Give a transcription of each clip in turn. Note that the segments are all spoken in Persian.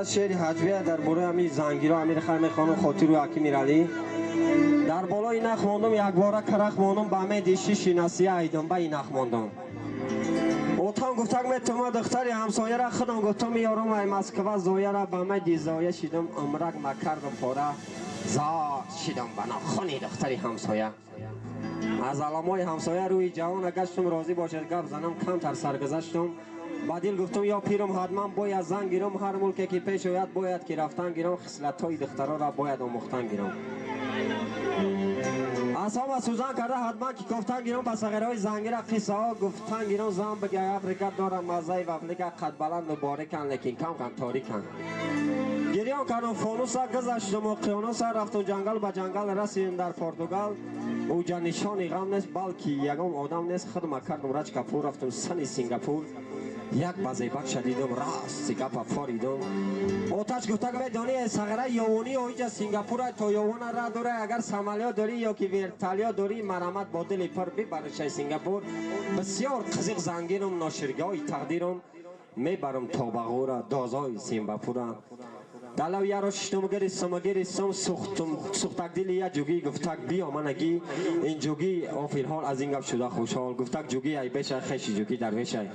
از شعر حجویه در برای همین زنگیرا امیر خیمه خانم خاطر و حکیم میرالی در بالای نخ ماندم یک باره کرخ ماندم به همه دیشی شناسی ایدم به این نخ ماندم اوتان گفتم میتونم دختری همسایه را خودم گفتم میارم ای مسکوه زایه را به همه دیزایه شیدم عمرک مکردم پاره زاد شیدم بنا خونی دختری همسایه از علامای همسایه روی جوان گشتم راضی باشد گپ زنم کمتر سرگذشتم با دل گفتم یا پیرم حتما باید زن گیرم هر ملکی که پیش آید باید که رفتن گیرم خصلت‌های دخترها را باید آموختن گیرم اصلا سوزان کرده حتما که گفتن گیرم با صغیرهای زنگیر قصه ها گفتن گیرم زن بگه افریقا دارم مزه و افریقا قد بلند و باریکن لیکن کم کم تاریکن گریان کردم فانوس ها گذشتم و قیانوس ها رفتم جنگل با جنگل رسیدم در پرتغال او جا نشانی غم نیست بلکه یکم آدم نیست خدمت کردم رج کپور رفتم سنی سینگاپور یک بزیبت شدیدم راست سیگاپا فاریدم آتش گفتم میدانی صغیره یوونی و اینجا سینگاپور تا یوون را داره اگر سامالیا داری یا که ویرتالیا داری مرامت با دل پر ببرش سینگاپور بسیار قزق زنگیرم ناشرگاه تقدیرم میبرم تا بغورا دازای سینگاپورا دلو یارو شتم گریستم سوختک دلی یا جوگی گفتک بیا منگی این جوگی آفیل حال از این گپ شده خوشحال گفتک جوگی ای بشه خشی جوگی درویشه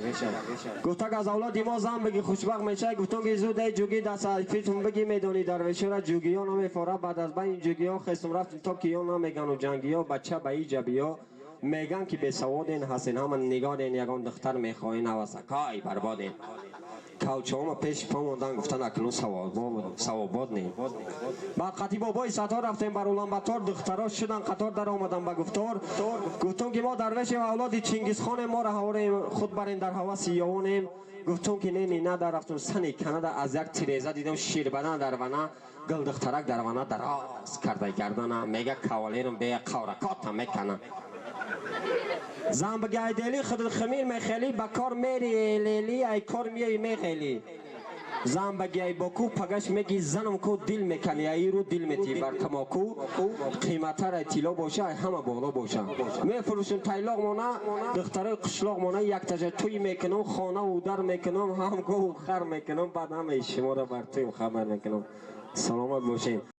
گفتک از اولاد ما زن بگی خوشبخت میشه گفتم که زود ای جوگی دست ایفیتون بگی میدونی درویشه را جوگی ها نمیفاره بعد از این جوگی ها خستم رفتیم تا کیان نمیگن و جنگی ها بچه به ای جبی ها میگن که به سوادین حسین هم نگاه دین یگان دختر میخواین واسکای بربادین کاوچه‌ام پیش پا موندن گفتن اکنون سواباد نیم بعد خطیب بابای ستا رفتیم بر اولانباتور دخترها شدن قطار در آمدن به گفتار گفتم که ما درویشیم اولاد چنگیزخان ما را هواریم خود برین در هوا سیاهونیم گفتم که نه در رفتم سنی کنده از یک تیریزه دیدم شیربنا در ونا گل دخترک در ونا دراز کرده گردن میگه کاوالیرم به قورکات میکنه زن بگه دلی خود خمیر میخیلی با کار میری لیلی ای کار میای میخیلی زن بگه باکو پگش میگی زنم کو دل میکنی ای رو دل میتی بر کماکو قیمتر ای تیلا باشه ای همه بالا باشه میفروشم تایلاق مونه دختره قشلاق مونه یک تجه توی میکنم خانه و در میکنم هم گو خر میکنم بعد همه شما را بر توی خبر میکنم سلامت باشین